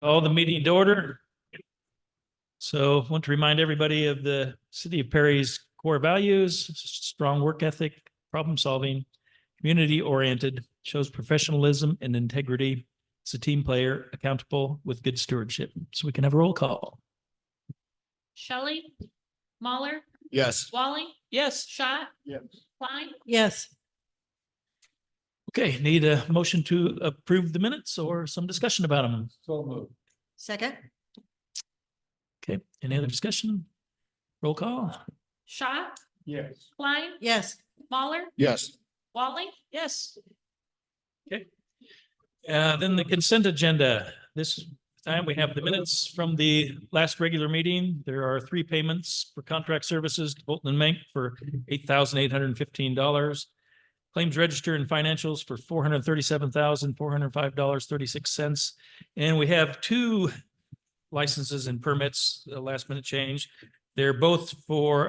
Call the meeting to order. So I want to remind everybody of the City of Perry's core values: strong work ethic, problem solving, community oriented, shows professionalism and integrity. It's a team player, accountable with good stewardship. So we can have a roll call. Shelley, Mahler, Yes. Walling, Yes. Schott, Yes. Klein, Yes, Okay, need a motion to approve the minutes or some discussion about them. So moved. second, Okay, any other discussion? Roll call. Schott, Yes. Klein, yes, Mahler, Yes. Walling, Yes. Okay. Then the consent agenda. This time we have the minutes from the last regular meeting. There are 3 payments for contract services to Bolton and Mink for $8,815. Claims register and financials for $437,405.36. And we have 2 licenses and permits, last minute change. They're both for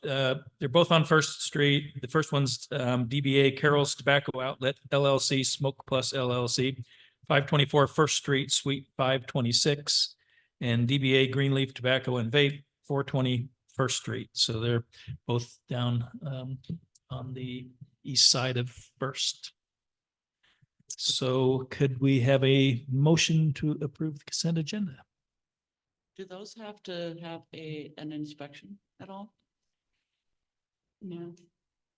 they're both on First Street. The first one's DBA Carol's Tobacco Outlet LLC, Smoke Plus LLC, 524 First Street, Suite 526, and DBA Greenleaf Tobacco and Vape, 420 First Street. So they're both down on the east side of First. So could we have a motion to approve the consent agenda? Do those have to have an inspection at all? No.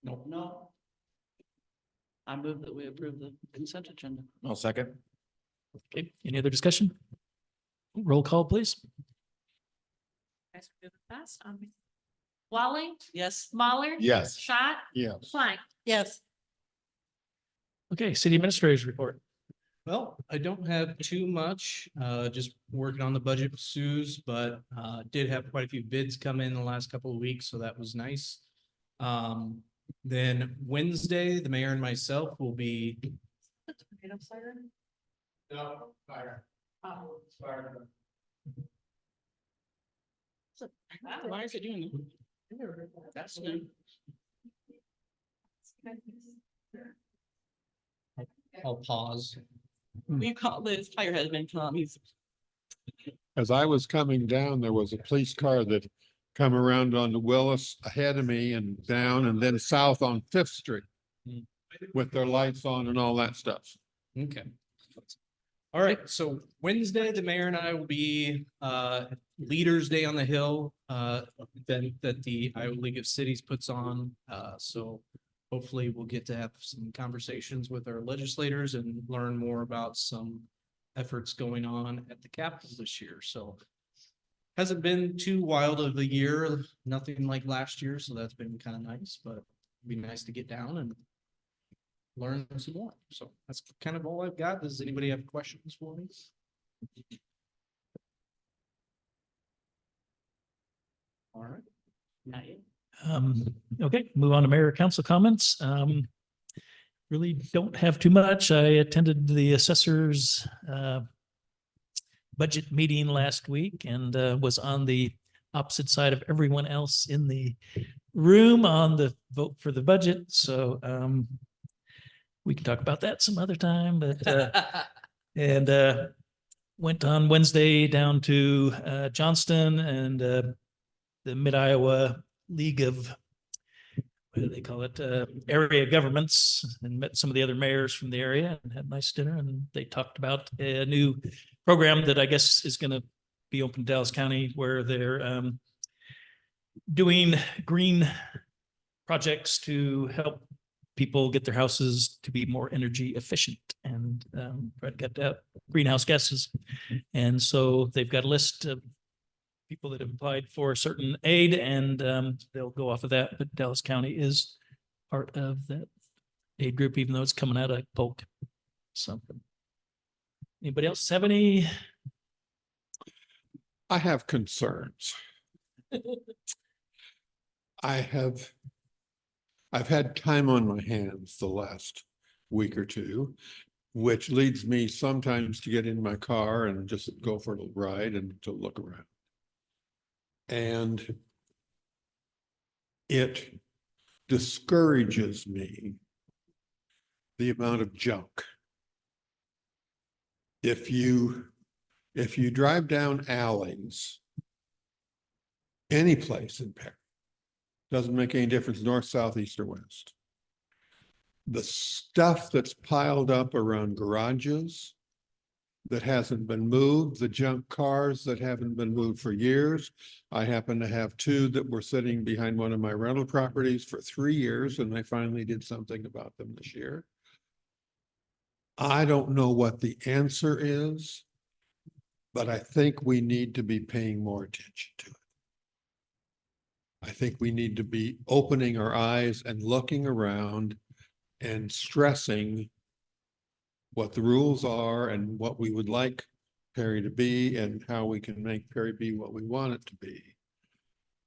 Nope. No. I move that we approve the consent agenda. I'll second. Okay, any other discussion? Roll call, please. guys are moving fast on me. Walling, Yes. Mahler. Yes. Schott, Yes. Klein. yes, Okay, city administrators report. Well, I don't have too much, just working on the budget with Sue's, but did have quite a few bids come in the last couple of weeks, so that was nice. Then Wednesday, the mayor and myself will be, No, fire. Fire. Why is it doing that? That's new. I'll pause. We call this fire has been come. He's As I was coming down, there was a police car that come around on the Willis ahead of me and down and then south on Fifth Street with their lights on and all that stuff. Okay. All right, so Wednesday, the mayor and I will be Leaders Day on the Hill, event that the Iowa League of Cities puts on. So hopefully we'll get to have some conversations with our legislators and learn more about some efforts going on at the Capitol this year. So hasn't been too wild of a year, nothing like last year, so that's been kind of nice, but it'd be nice to get down and learn some more. So that's kind of all I've got. Does anybody have questions for me? All right. Okay, move on to mayor council comments. Really don't have too much. I attended the assessors budget meeting last week and was on the opposite side of everyone else in the room on the vote for the budget. So we can talk about that some other time, but and went on Wednesday down to Johnston and the Mid-Iowa League of, what do they call it, area governments, and met some of the other mayors from the area and had a nice dinner. And they talked about a new program that I guess is going to be open in Dallas County, where they're doing green projects to help people get their houses to be more energy efficient and try to cut out greenhouse gases. And so they've got a list of people that have applied for certain aid, and they'll go off of that. But Dallas County is part of that aid group, even though it's coming out of Polk. So anybody else have any? I have concerns. I've had time on my hands the last week or two, which leads me sometimes to get in my car and just go for a little ride and to look around. And it discourages me the amount of junk if you drive down alleys, any place in Perry, doesn't make any difference, north, south, east, or west. The stuff that's piled up around garages that hasn't been moved, the junk cars that haven't been moved for years. I happen to have two that were sitting behind one of my rental properties for 3 years, and I finally did something about them this year. I don't know what the answer is, but I think we need to be paying more attention to it. I think we need to be opening our eyes and looking around and stressing what the rules are and what we would like Perry to be and how we can make Perry be what we want it to be.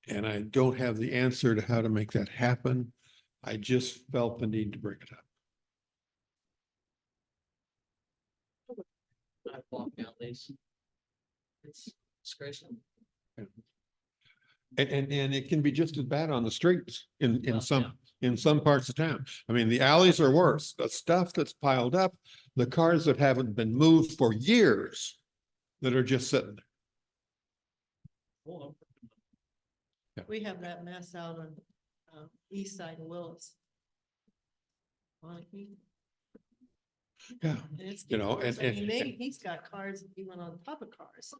And I don't have the answer to how to make that happen. I just felt the need to bring it up. I block out these. It's disgraceful. And it can be just as bad on the streets in Well, some parts of town. I mean, the alleys are worse. The stuff that's piled up, the cars that haven't been moved for years that are just sitting there. We have that mess out on, east side of Willis. Well, Yeah, it's You know, getting worse. and- I mean, he's got cars even on top of cars.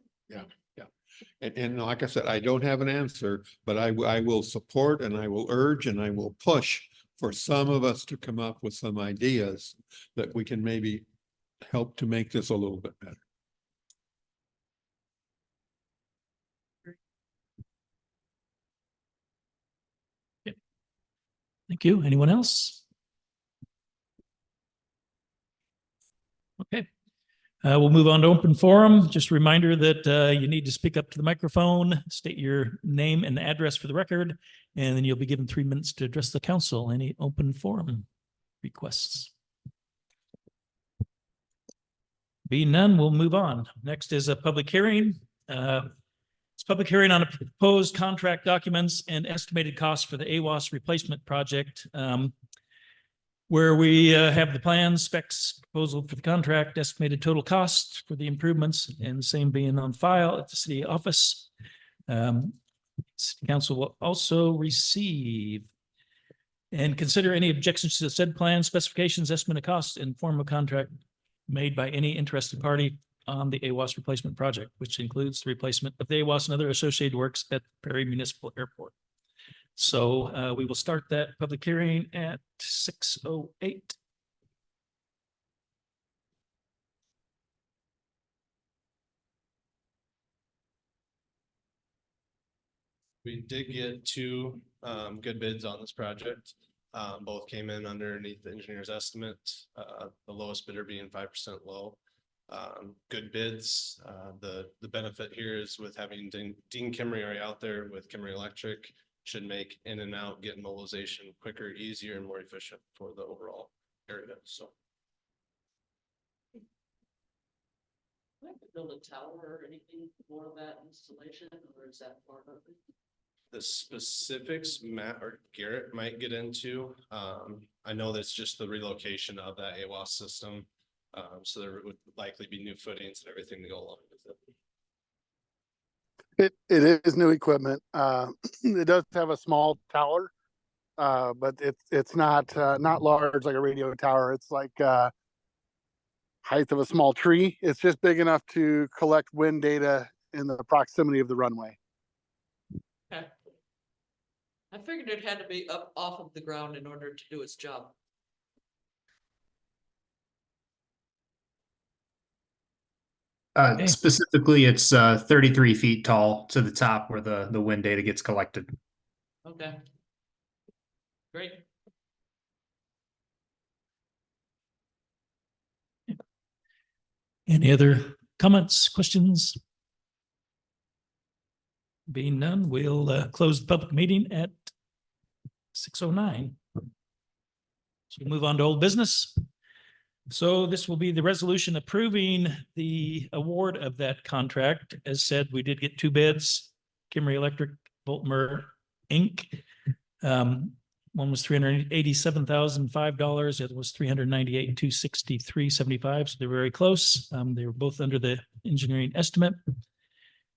and like I said, I don't have an answer, but I will support and I will urge and I will push for some of us to come up with some ideas that we can maybe help to make this a little bit better. Thank you. Anyone else? Okay. We'll move on to open forum. Just a reminder that you need to speak up to the microphone, state your name and address for the record, and then you'll be given 3 minutes to address the council. Any open forum requests? Being none, we'll move on. Next is a public hearing. It's a public hearing on a proposed contract documents and estimated costs for the AWAS replacement project. Where we have the plans, specs, proposal for the contract, estimated total cost for the improvements, and the same being on file at the city office. City Council will also receive and consider any objections to the said plan, specifications, estimate of costs, and form of contract made by any interested party on the AWAS replacement project, which includes the replacement of the AWAS and other associated works at Perry Municipal Airport. So we will start that public hearing at 6:08. We did get two good bids on this project. Both came in underneath the engineer's estimate, the lowest bidder being 5% low. Good bids. The benefit here is with having Dean Kimmery already out there with Kimmery Electric, should make in and out, get mobilization quicker, easier, and more efficient for the overall area. So Do I have to build a tower or anything for that installation, or is that part of it? the specifics Matt or Garrett might get into. I know that's just the relocation of that AWAS system. So there would likely be new footings and everything to go along with it. It is new equipment. It does have a small tower, but it's not large like a radio tower. It's like height of a small tree. It's just big enough to collect wind data in the proximity of the runway. Okay. I figured it had to be up off of the ground in order to do its job. Okay. Specifically, it's 33 feet tall to the top where the wind data gets collected. Okay. Great. Any other comments, questions? Being none, we'll close the public meeting at 6:09. So we'll move on to old business. So this will be the resolution approving the award of that contract. As said, we did get two bids, Kimmery Electric, Voltmer Inc. One was $387,005. The other was $398,263.75. So they're very close. They were both under the engineering estimate.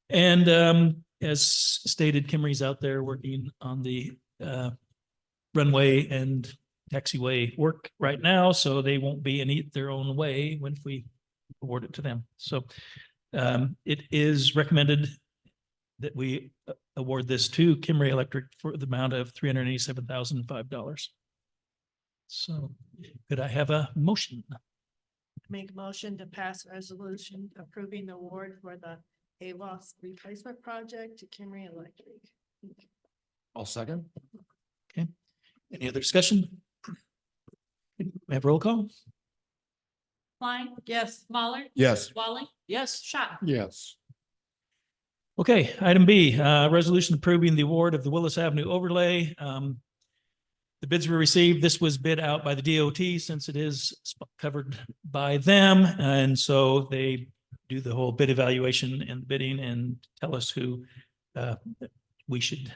And as stated, Kimmery's out there working on the runway and taxiway work right now, so they won't be in their own way when we award it to them. So it is recommended that we award this to Kimmery Electric for the amount of $387,005. So could I have a motion? Make a motion to pass resolution approving the award for the AWAS replacement project to Kimmery Electric. I'll second. Any other discussion? May I have roll call? Klein, Yes. Mahler, Yes. Walling, Yes. Schott. Yes. Okay, item B, resolution approving the award of the Willis Avenue overlay. The bids were received. This was bid out by the DOT since it is covered by them. And so they do the whole bid evaluation and bidding and tell us who we should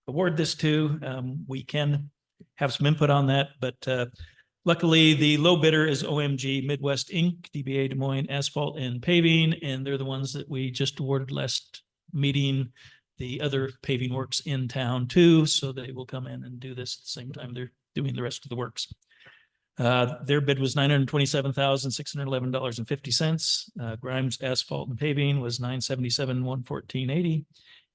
award this to. We can have some input on that, but luckily the low bidder is OMG Midwest Inc., DBA Des Moines Asphalt and Paving, and they're the ones that we just awarded last meeting the other paving works in town too, so they will come in and do this at the same time they're doing the rest of the works. Their bid was $927,611.50. Grimes Asphalt and Paving was $977,114.80.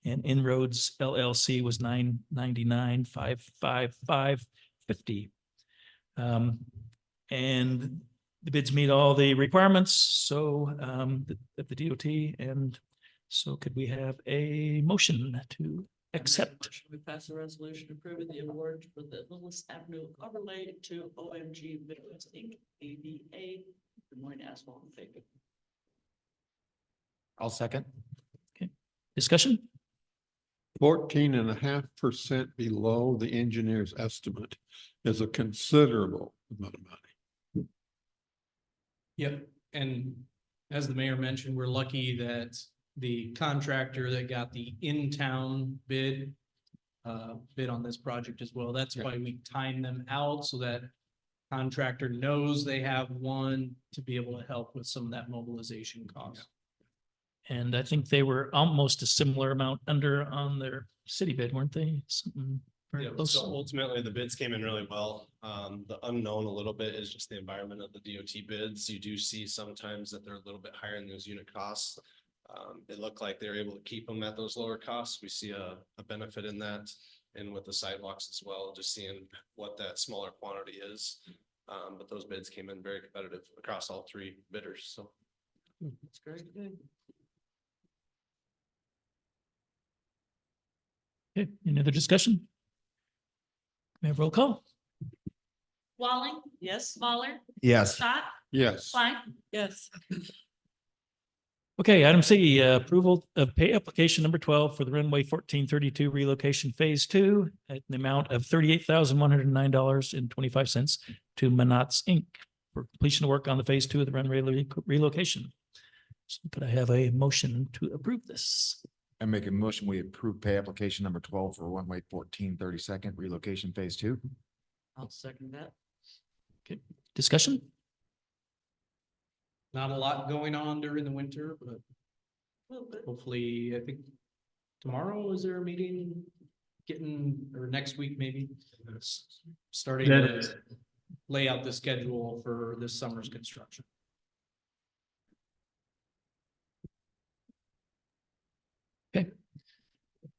And Inroads LLC was $999,555.50. And the bids meet all the requirements, so at the DOT, and so could we have a motion to accept? We pass a resolution approving the award for the Willis Avenue overlay to OMG Midwest Inc., ABA, Des Moines Asphalt and Paving. I'll second. Discussion? 14.5% below the engineer's estimate is a considerable amount of money. Yep, and as the mayor mentioned, we're lucky that the contractor that got the in-town bid on this project as well. That's why we time them out so that contractor knows they have one to be able to help with some of that mobilization cost. And I think they were almost a similar amount under on their city bid, weren't they? Something very Yeah, close. so ultimately the bids came in really well. The unknown a little bit is just the environment of the DOT bids. You do see sometimes that they're a little bit higher in those unit costs. It looked like they were able to keep them at those lower costs. We see a benefit in that. And with the sidewalks as well, just seeing what that smaller quantity is. But those bids came in very competitive across all three bidders, so. That's very good. Okay, any other discussion? May I have roll call? Walling, Yes. Mahler, Yes. Schott, Yes. Klein, Yes. Okay, item C, approval of pay application number 12 for the runway 1432 relocation phase 2 at the amount of $38,109.25 to Manats Inc. for completion of work on the phase 2 of the runway relocation. So could I have a motion to approve this? I make a motion, we approve pay application number 12 for one way 1432nd relocation phase 2. I'll second that. Discussion? Not a lot going on during the winter, but Well, but hopefully, I think tomorrow is there a meeting or next week maybe? Starting to lay out the schedule for this summer's construction.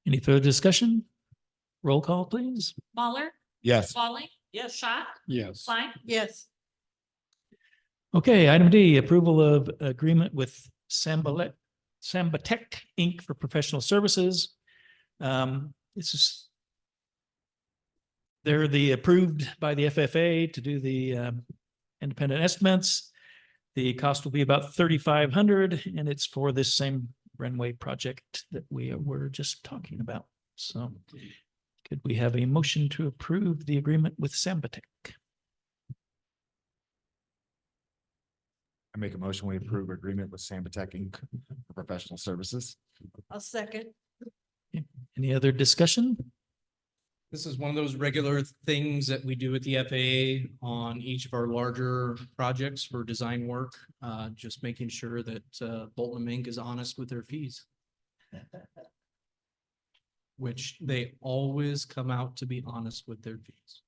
Any further discussion? Roll call, please. Mahler, Yes. Walling, yes. Schott, Yes. Klein, Yes. Okay, item D, approval of agreement with Sambatech Inc. for professional services. This is they're approved by the FFA to do the independent estimates. The cost will be about $3,500, and it's for this same runway project that we were just talking about. So could we have a motion to approve the agreement with Sambatech? I make a motion, we approve agreement with Sambatech Inc. for professional services. I'll second. Any other discussion? This is one of those regular things that we do at the FAA on each of our larger projects for design work. Just making sure that Bolton and Mink is honest with their fees. Which they always come out to be honest with their fees.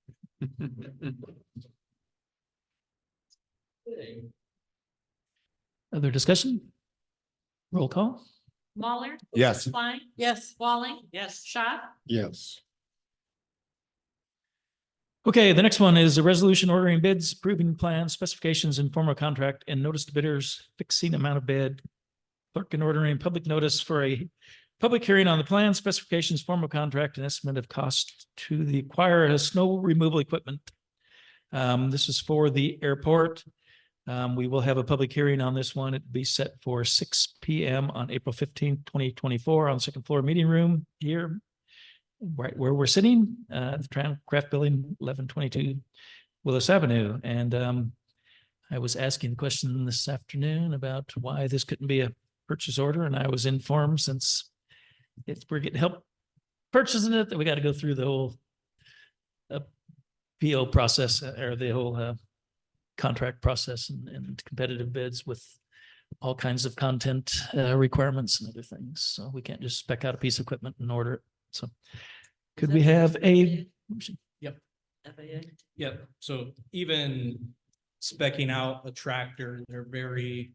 Other discussion? Roll call? Waller, Yes. Klein, Yes. Walling, Yes. Schott, Yes. Okay, the next one is a resolution ordering bids, approving plans, specifications, and formal contract, and notice to bidders, fixing amount of bid. Clerk and ordering public notice for a public hearing on the plan, specifications, formal contract, and estimate of cost to the acquire a snow removal equipment. This is for the airport. We will have a public hearing on this one. It'll be set for 6 PM on April 15th, 2024 on the second floor meeting room here. Right where we're sitting, at the Craft Building, 1122 Willis Avenue. And I was asking the question this afternoon about why this couldn't be a purchase order, and I was informed since we're getting help purchasing it, that we got to go through the whole PO process, or the whole contract process and competitive bids with all kinds of content requirements and other things. So we can't just spec out a piece of equipment and order it. So could we have a motion? FAA. Yep, so even specking out a tractor, they're very,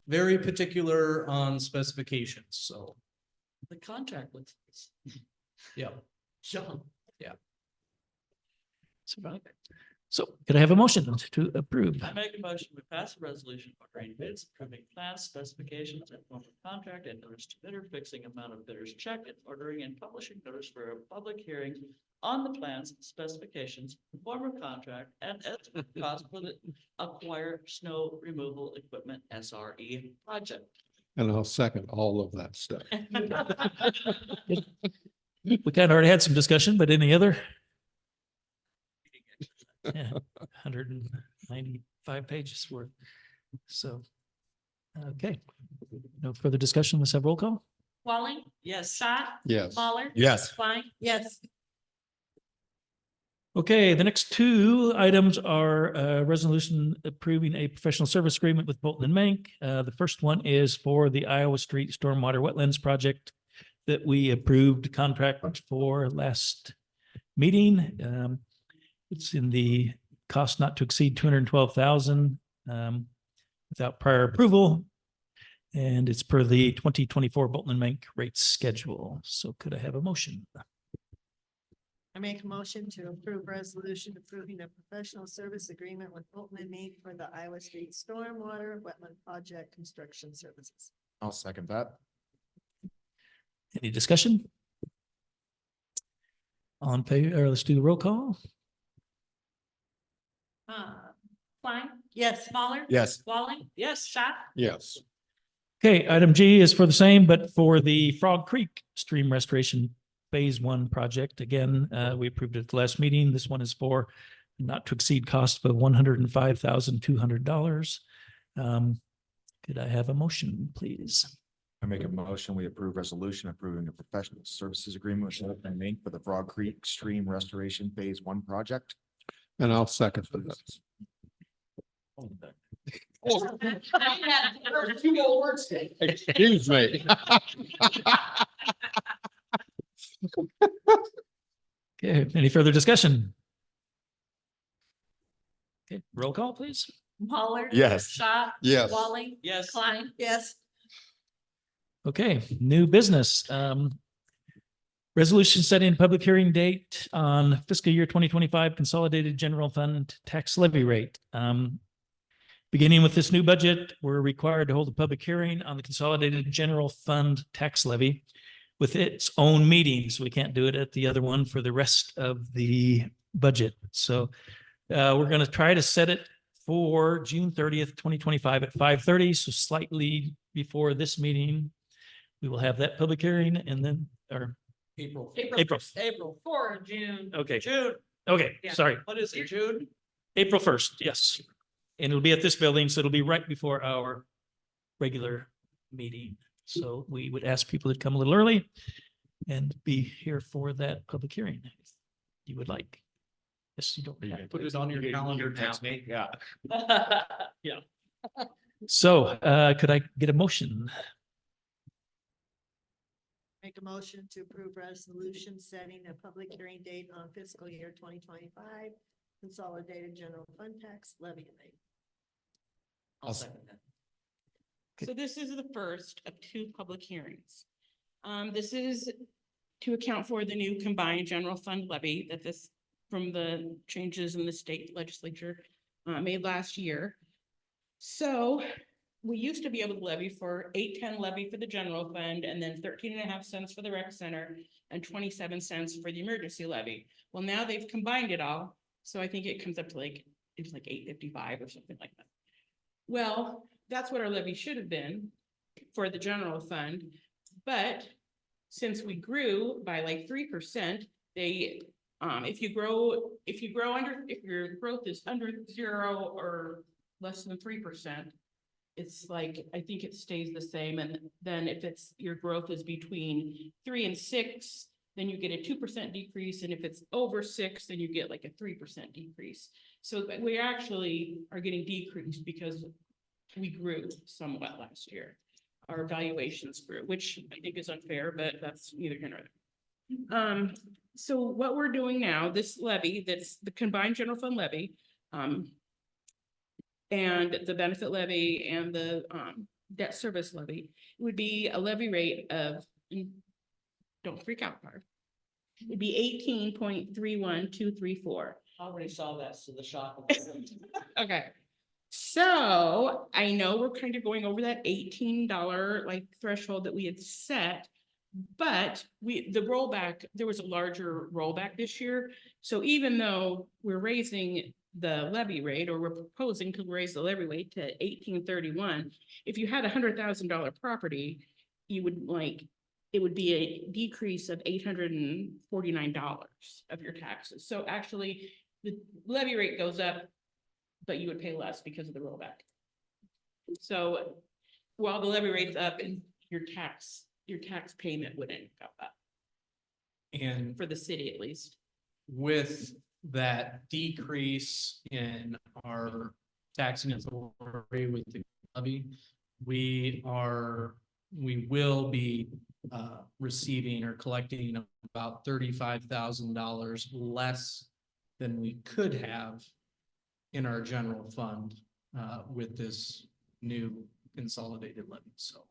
very particular on specifications, so, The contract looks. yeah. Sean. So could I have a motion to approve? I make a motion, we pass a resolution ordering bids, approving plans, specifications, and form of contract, and notice to bidder, fixing amount of bidders check, and ordering and publishing notice for a public hearing on the plans, specifications, form of contract, and estimate cost for the acquire snow removal equipment SRE project. And I'll second all of that stuff. We kind of already had some discussion, but any other? Yeah, 195 pages worth. So, okay. No further discussion. Let's have roll call. Walling, Yes. Schott, Yes. Waller, Yes. Klein, Yes. Okay, the next two items are a resolution approving a professional service agreement with Bolton and Mink. The first one is for the Iowa Street Stormwater Wetlands Project that we approved contract for last meeting. It's in the cost not to exceed 212,000 without prior approval. And it's per the 2024 Bolton and Mink rate schedule. So could I have a motion? I make a motion to approve resolution approving a professional service agreement with Bolton and Mink for the Iowa Street Stormwater Wetland Project Construction Services. I'll second that. Any discussion? On favor, or let's do the roll call. Klein, Yes. Waller. Yes. Walling, Yes. Schott, Yes. Okay, item G is for the same, but for the Frog Creek Stream Restoration Phase 1 project. Again, we approved it at the last meeting. This one is for not to exceed cost of $105,200. Could I have a motion, please? I make a motion, we approve resolution approving a professional services agreement with Bolton and Mink for the Frog Creek Stream Restoration Phase 1 project. And I'll second that. Excuse me. Okay, any further discussion? Okay, roll call, please. Waller. Yes. Schott, Yes. Walling, Yes. Klein, Yes. Okay, new business. Resolution setting a public hearing date on fiscal year 2025 consolidated general fund tax levy rate. Beginning with this new budget, we're required to hold a public hearing on the consolidated general fund tax levy with its own meetings. We can't do it at the other one for the rest of the budget. So we're going to try to set it for June 30th, 2025 at 5:30. So slightly before this meeting, we will have that public hearing and then, or April. April. April. for June. Okay, June. okay, Yeah. sorry. What is it, June? April 1st, yes. And it'll be at this building, so it'll be right before our regular meeting. So we would ask people to come a little early and be here for that public hearing. you would like. Yes, you don't. have to. Put it on your calendar now. Text me, yeah. Yeah. So, could I get a motion? Make a motion to approve resolution setting a public hearing date on fiscal year 2025 consolidated general fund tax levy rate. I'll second that. So this is the first of two public hearings. This is to account for the new combined general fund levy that this, from the changes in the state legislature made last year. So we used to be able to levy for 8.10 levy for the general fund and then 13.5 cents for the rec center and 27 cents for the emergency levy. Well, now they've combined it all. So I think it comes up to like, it's like 8.55 or something like that. Well, that's what our levy should have been for the general fund. But since we grew by like 3%, they, if your growth is under 0 or less than 3%, it's like, I think it stays the same. And then if it's, your growth is between 3 and 6, then you get a 2% decrease. And if it's over 6, then you get like a 3% decrease. So we actually are getting decreased because we grew somewhat last year. Our valuations grew, which I think is unfair, but that's neither here nor there. So what we're doing now, this levy, that's the combined general fund levy, and the benefit levy and the debt service levy would be a levy rate of, don't freak out, Barb. It'd be 18.31234. Already saw that, so the shock. Okay. So I know we're kind of going over that $18 like threshold that we had set. But the rollback, there was a larger rollback this year. So even though we're raising the levy rate, or we're proposing to raise the levy rate to 1831, if you had $100,000 property, you would like, it would be a decrease of $849 of your taxes. So actually the levy rate goes up, but you would pay less because of the rollback. So while the levy rate's up, and your tax payment wouldn't go up And for the city at least. with that decrease in our taxing authority with the levy, we will be receiving or collecting about $35,000 less than we could have in our general fund with this new consolidated levy. So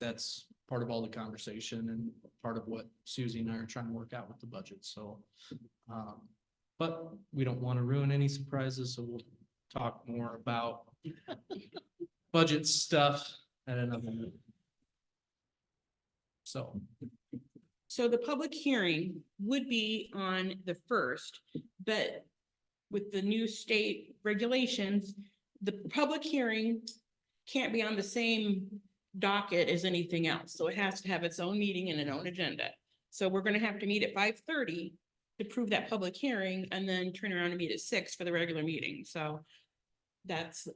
that's part of all the conversation and part of what Susie and I are trying to work out with the budget. So, but we don't want to ruin any surprises, so we'll talk more about budget stuff at another meeting. So. So the public hearing would be on the 1st, but with the new state regulations, the public hearing can't be on the same docket as anything else. So it has to have its own meeting and an own agenda. So we're gonna have to meet at 5:30 to prove that public hearing and then turn around and meet at 6 for the regular meeting. So that's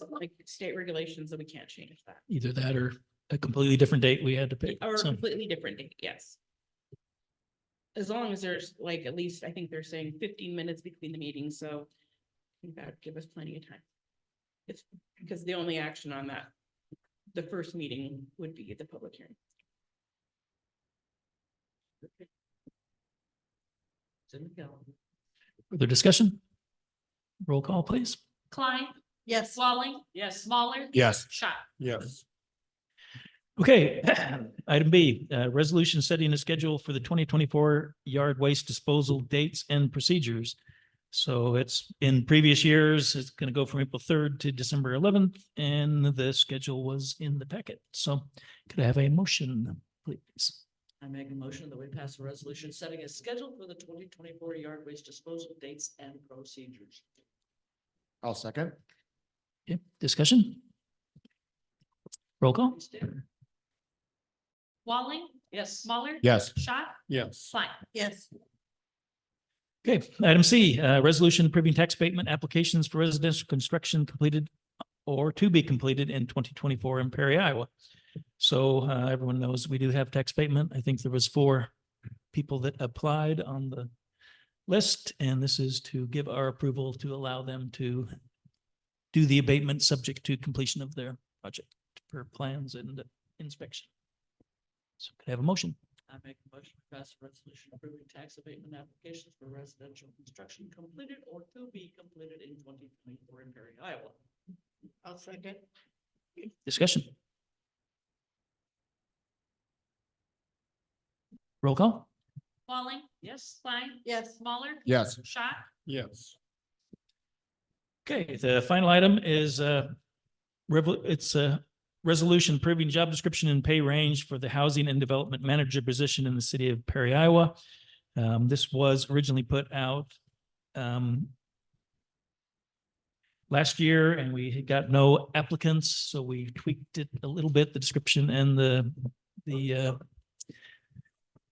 like state regulations that we can't change that. Either that or a completely different date we had to pick. Or a So, completely different date, yes. As long as there's like, at least, I think they're saying 15 minutes between the meetings, so I think that would give us plenty of time. It's because the only action on that, the first meeting would be the public hearing. It's in the calendar. further discussion? Roll call, please. Klein, Yes. Walling, Yes. Mahler. Yes. Schott. Yes. Okay, item B, resolution setting a schedule for the 2024 yard waste disposal dates and procedures. So it's in previous years, it's going to go from April 3rd to December 11th, and the schedule was in the packet. So could I have a motion, please? I make a motion that we pass a resolution setting a schedule for the 2024 yard waste disposal dates and procedures. I'll second. Okay, discussion? Roll call? Please, Dan. Walling, Yes. Mahler. Yes. Schott, Yes. Klein. Yes. Okay, item C, resolution approving tax abatement applications for residential construction completed or to be completed in 2024 in Perry, Iowa. So everyone knows we do have tax abatement. I think there was 4 people that applied on the list, and this is to give our approval to allow them to do the abatement subject to completion of their project for plans and inspection. So could I have a motion? I make a motion to pass a resolution approving tax abatement applications for residential construction completed or to be completed in 2024 in Perry, Iowa. I'll second. Discussion. Roll call? Walling, Yes. Klein, Yes. Smaller, Yes. Schott, Yes. Okay, the final item is it's a resolution approving job description and pay range for the housing and development manager position in the city of Perry, Iowa. This was originally put out last year, and we had got no applicants, so we tweaked it a little bit, the description and the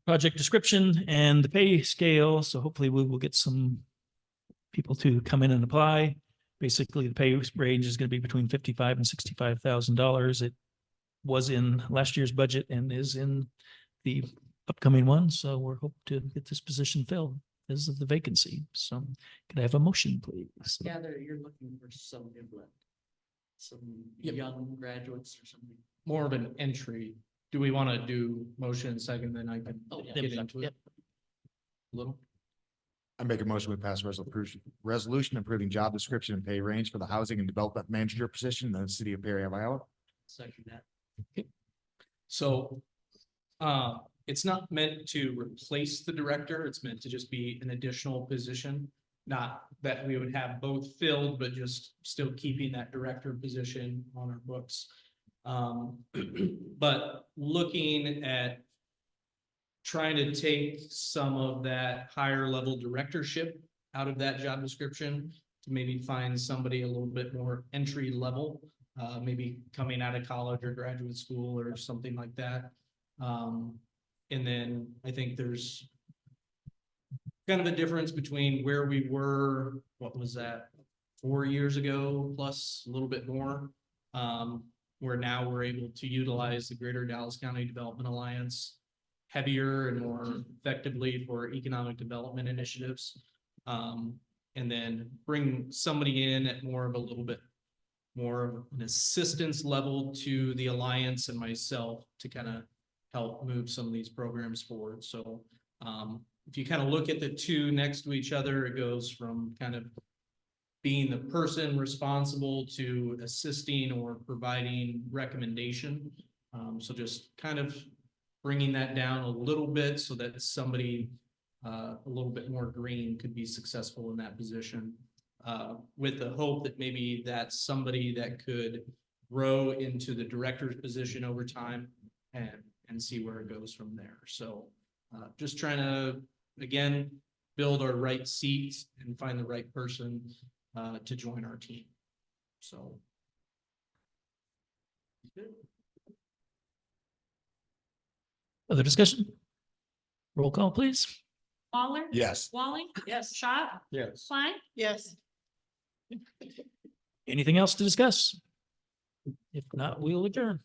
project description and the pay scale. So hopefully we will get some people to come in and apply. Basically, the pay range is going to be between $55,000 and $65,000. It was in last year's budget and is in the upcoming one. So we're hoping to get this position filled as of the vacancy. So could I have a motion, please? Gather you're looking for some new blood. Some Yep. young graduates or something. More of an entry. Do we want to do motion and second, then I can Oh, yeah. get into Yep. it? A little? I make a motion, we pass resolution approving job description and pay range for the housing and development manager position in the city of Perry, Iowa. Second that. So, it's not meant to replace the director, it's meant to just be an additional position. Not that we would have both filled, but just still keeping that director position on our books. But looking at trying to take some of that higher level directorship out of that job description to maybe find somebody a little bit more entry level, maybe coming out of college or graduate school or something like that. And then I think there's kind of a difference between where we were, what was that, 4 years ago, plus a little bit more. Where now we're able to utilize the Greater Dallas County Development Alliance heavier and more effectively for economic development initiatives. And then bring somebody in at more of a little bit more of an assistance level to the Alliance and myself to kind of help move some of these programs forward. So if you kind of look at the two next to each other, it goes from kind of being the person responsible to assisting or providing recommendation. So just kind of bringing that down a little bit so that somebody a little bit more green could be successful in that position. With the hope that maybe that's somebody that could grow into the director's position over time and see where it goes from there. So just trying to, again, build our right seats and find the right person to join our team. So. Other discussion? Roll call, please. Waller. Yes. Walling. Yes. Schott, Yes. Klein, Yes. Anything else to discuss? If not, we'll adjourn.